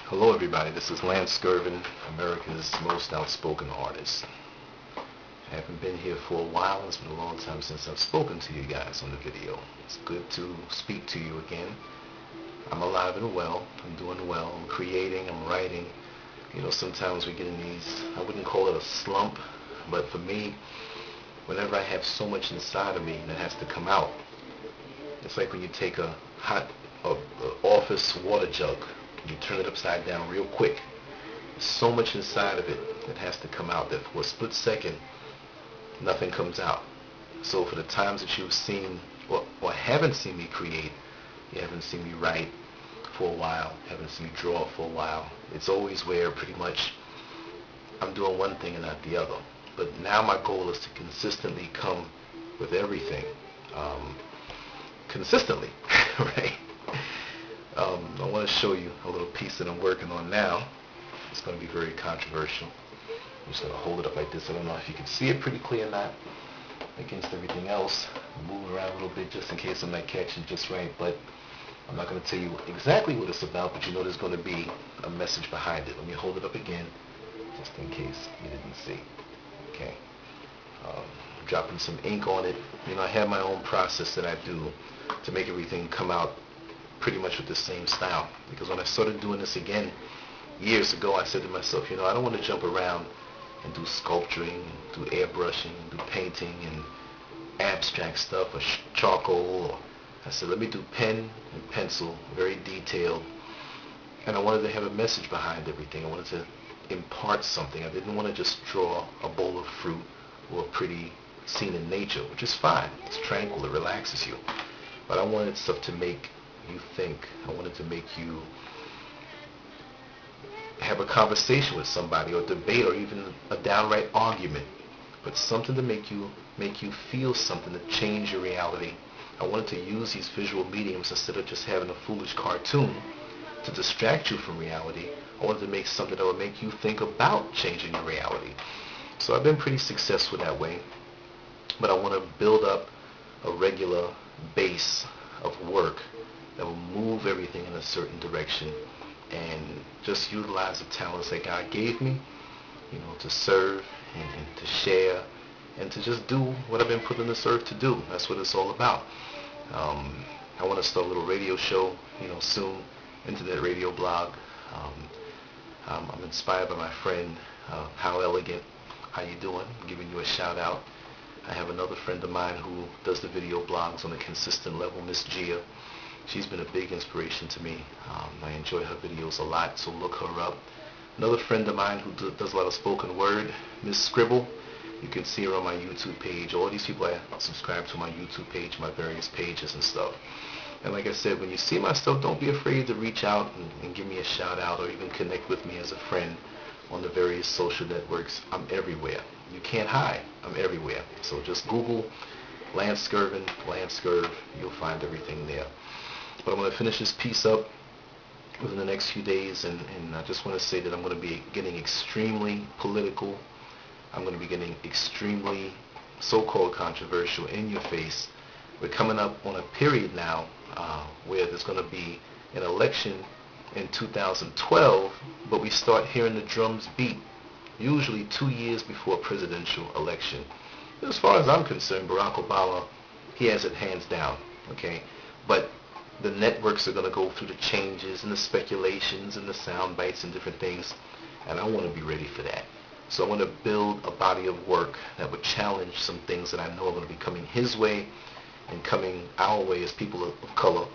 Hello everybody, this is Scurvin, America's most outspoken artist. I haven't been here for a while. It's been a long time since I've spoken to you guys on the video. It's good to speak to you again. I'm alive and well. I'm doing well. I'm creating. I'm writing. You know, sometimes we get in these, I wouldn't call it a slump, but for me, whenever I have so much inside of me that has to come out, it's like when you take a hot office water jug, you turn it upside down real quick. There's so much inside of it that has to come out that for a split second, nothing comes out. So for the times that you've seen or haven't seen me create, you haven't seen me write for a while, haven't seen me draw for a while, it's always where pretty much I'm doing one thing and not the other. But now my goal is to consistently come with everything. Consistently, right? I want to show you a little piece that I'm working on now. It's going to be very controversial. I'm just going to hold it up like this. I don't know if you can see it pretty clear or not against everything else. Move around a little bit just in case I'm not catching just right, but I'm not going to tell you exactly what it's about, but you know there's going to be a message behind it. Let me hold it up again just in case you didn't see. Okay. Dropping some ink on it. You know, I have my own process that I do to make everything come out pretty much with the same style, because when I started doing this again years ago, I said to myself, you know, I don't want to jump around and do sculpturing, do airbrushing, do painting and abstract stuff or charcoal. I said, let me do pen and pencil, very detailed, and I wanted to have a message behind everything. I wanted to impart something. I didn't want to just draw a bowl of fruit or a pretty scene in nature, which is fine. It's tranquil, it relaxes you. But I wanted stuff to make you think. I wanted to make you have a conversation with somebody or debate or even a downright argument, but something to make you feel something, to change your reality. I wanted to use these visual mediums instead of just having a foolish cartoon to distract you from reality. I wanted to make something that would make you think about changing your reality. So I've been pretty successful that way, but I want to build up a regular base of work that will move everything in a certain direction and just utilize the talents that God gave me, you know, to serve and to share and to just do what I've been put on this earth to do. That's what it's all about. I want to start a little radio show, you know, soon, internet radio blog. I'm inspired by my friend, How Elegant. How you doing? I'm giving you a shout out. I have another friend of mine who does the video blogs on a consistent level, Miss Gia. She's been a big inspiration to me. I enjoy her videos a lot, so look her up. Another friend of mine who does a lot of spoken word, Miss Scribble. You can see her on my YouTube page. All these people I subscribe to my YouTube page, my various pages and stuff. And like I said, when you see my stuff, don't be afraid to reach out and give me a shout out or even connect with me as a friend on the various social networks. I'm everywhere. You can't hide. I'm everywhere. So just Google Scurvin, Scurv. You'll find everything there. But I'm going to finish this piece up within the next few days, and I just want to say that I'm going to be getting extremely political. I'm going to be getting extremely so-called controversial, in your face. We're coming up on a period now where there's going to be an election in 2012, but we start hearing the drums beat usually 2 years before a presidential election. As far as I'm concerned, Barack Obama, he has it hands down, okay? But the networks are going to go through the changes and the speculations and the sound bites and different things, and I want to be ready for that. So I want to build a body of work that would challenge some things that I know are going to be coming his way and coming our way as people of color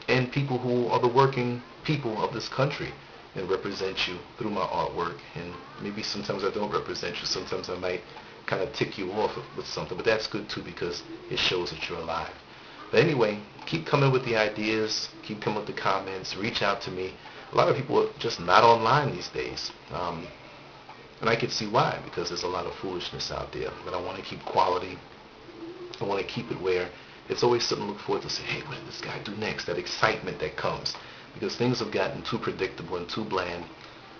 and people who are the working people of this country, and represent you through my artwork. And maybe sometimes I don't represent you. Sometimes I might kind of tick you off with something, but that's good too, because it shows that you're alive. But anyway, keep coming with the ideas, keep coming with the comments, reach out to me. A lot of people are just not online these days, and I can see why, because there's a lot of foolishness out there. But I want to keep quality. I want to keep it where it's always something to look forward to. Say, hey, what did this guy do next? That excitement that comes, because things have gotten too predictable and too bland.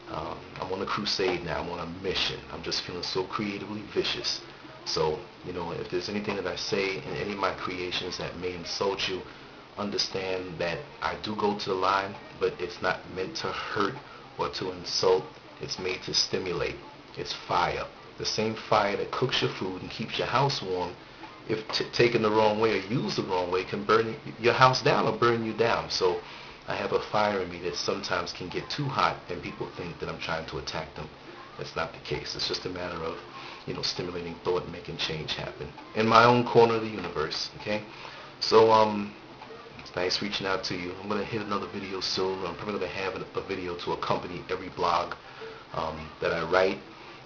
I'm on a crusade now. I'm on a mission. I'm just feeling so creatively vicious. So, you know, if there's anything that I say in any of my creations that may insult you, understand that I do go to the line, but it's not meant to hurt or to insult. It's made to stimulate. It's fire. The same fire that cooks your food and keeps your house warm, if taken the wrong way or used the wrong way, can burn your house down or burn you down. So I have a fire in me that sometimes can get too hot, and people think that I'm trying to attack them. That's not the case. It's just a matter of, stimulating thought and making change happen in my own corner of the universe. Okay, so it's nice reaching out to you. I'm gonna hit another video soon. I'm probably gonna have a video to accompany every blog that I write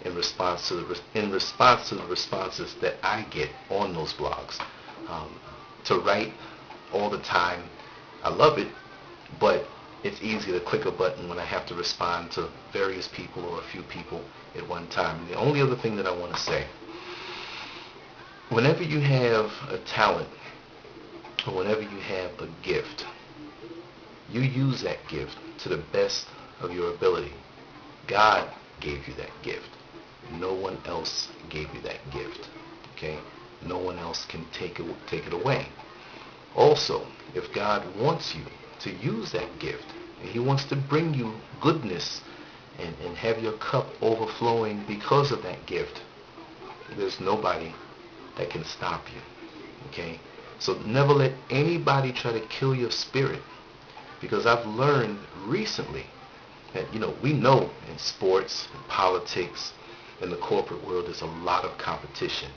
in response to the responses that I get on those blogs. To write all the time, I love it, but it's easy to click a button when I have to respond to various people or a few people at one time. The only other thing that I want to say, whenever you have a talent or whenever you have a gift, you use that gift to the best of your ability. God gave you that gift. No one else gave you that gift. Okay? No one else can take it away. Also, if God wants you to use that gift, and He wants to bring you goodness and have your cup overflowing because of that gift, there's nobody that can stop you. Okay? So never let anybody try to kill your spirit, because I've learned recently that, we know in sports, in politics, in the corporate world, there's a lot of competition.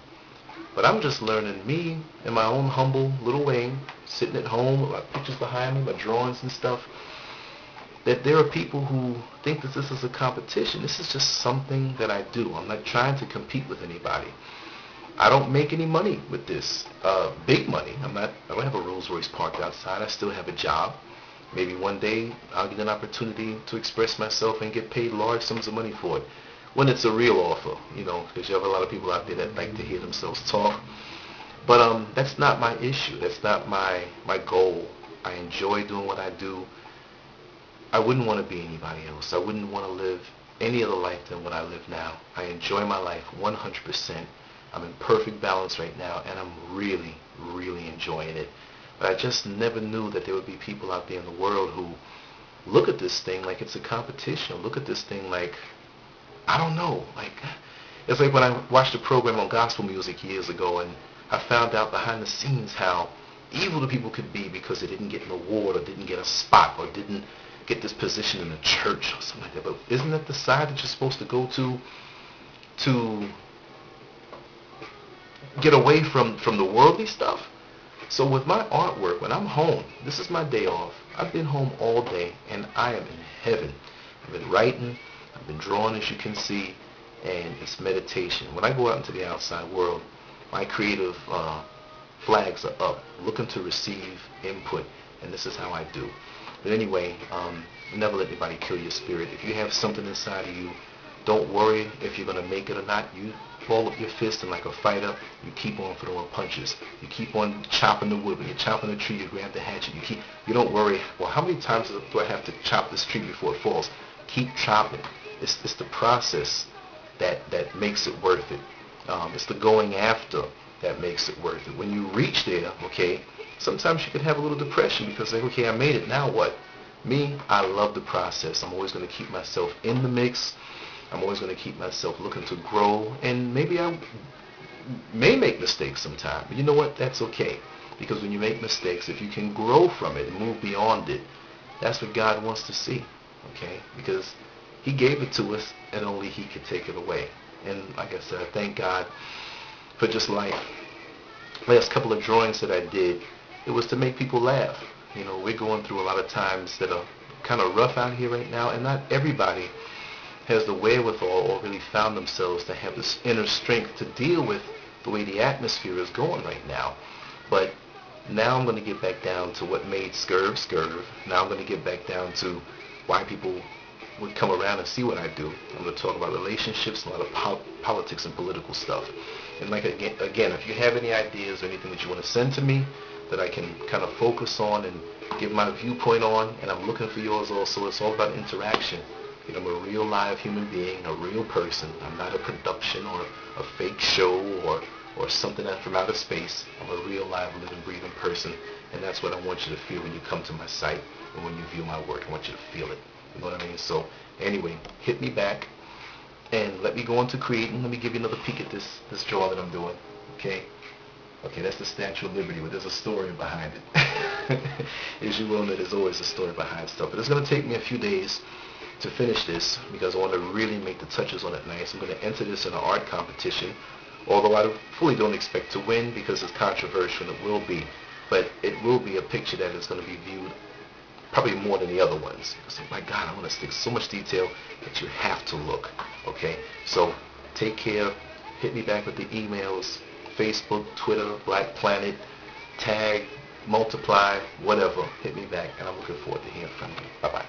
But I'm just learning, me in my own humble little way, sitting at home with my pictures behind me, my drawings and stuff, that there are people who think that this is a competition. This is just something that I do. I'm not trying to compete with anybody. I don't make any money with this. Big money. I don't have a Rolls Royce parked outside. I still have a job. Maybe one day I'll get an opportunity to express myself and get paid large sums of money for it, when it's a real offer, because you have a lot of people out there that like to hear themselves talk. But that's not my issue. That's not my goal. I enjoy doing what I do. I wouldn't want to be anybody else. I wouldn't want to live any other life than what I live now. I enjoy my life 100%. I'm in perfect balance right now, and I'm really, really enjoying it. But I just never knew that there would be people out there in the world who look at this thing like it's a competition. Look at this thing like, I don't know, it's like when I watched a program on gospel music years ago, and I found out behind the scenes how evil the people could be because they didn't get an award or didn't get a spot or didn't get this position in the church or something like that. But isn't that the side that you're supposed to go to get away from the worldly stuff? So with my artwork, when I'm home, this is my day off. I've been home all day, and I am in heaven. I've been writing, I've been drawing, as you can see, and it's meditation. When I go out into the outside world, my creative flags are up, looking to receive input, and this is how I do. But anyway, never let anybody kill your spirit. If you have something inside of you, don't worry if you're going to make it or not. You ball up your fist, and like a fighter, you keep on throwing punches. You keep on chopping the wood. When you're chopping the tree, you grab the hatchet. You don't worry, well, how many times do I have to chop this tree before it falls? Keep chopping. It's the process that makes it worth it. It's the going after that makes it worth it. When you reach there, okay, sometimes you could have a little depression because, like, okay, I made it, now what? Me, I love the process. I'm always going to keep myself in the mix. I'm always going to keep myself looking to grow, and maybe I may make mistakes sometime. But you know what? That's okay, because when you make mistakes, if you can grow from it and move beyond it, that's what God wants to see, okay? Because He gave it to us, and only He could take it away. And like I said, I thank God for just life. Last couple of drawings that I did, it was to make people laugh. We're going through a lot of times that are kind of rough out here right now, and not everybody has the wherewithal or really found themselves to have this inner strength to deal with the way the atmosphere is going right now. But now I'm going to get back down to what made Scurv Scurv. Now I'm going to get back down to why people would come around and see what I do. I'm going to talk about relationships, a lot of politics and political stuff. And like again, if you have any ideas or anything that you want to send to me that I can kind of focus on and give my viewpoint on, and I'm looking for yours also. It's all about interaction. I'm a real live human being, a real person. I'm not a production or a fake show or something that's from outer space. I'm a real live, living, breathing person, and that's what I want you to feel when you come to my site and when you view my work. I want you to feel it. You know what I mean? So Anyway, hit me back and let me go into creating. Let me give you another peek at this drawing that I'm doing. Okay? Okay, that's the Statue of Liberty, but there's a story behind it. As you will know, there's always a story behind stuff. But it's going to take me a few days to finish this because I want to really make the touches on it nice. I'm going to enter this in an art competition, although I fully don't expect to win because it's controversial, and it will be. But it will be a picture that is going to be viewed probably more than the other ones. Because, my God, I want to stick so much detail that you have to look. Okay? So, take care. Hit me back with the emails. Facebook, Twitter, Black Planet, tag, multiply, whatever. Hit me back, and I'm looking forward to hearing from you. Bye-bye.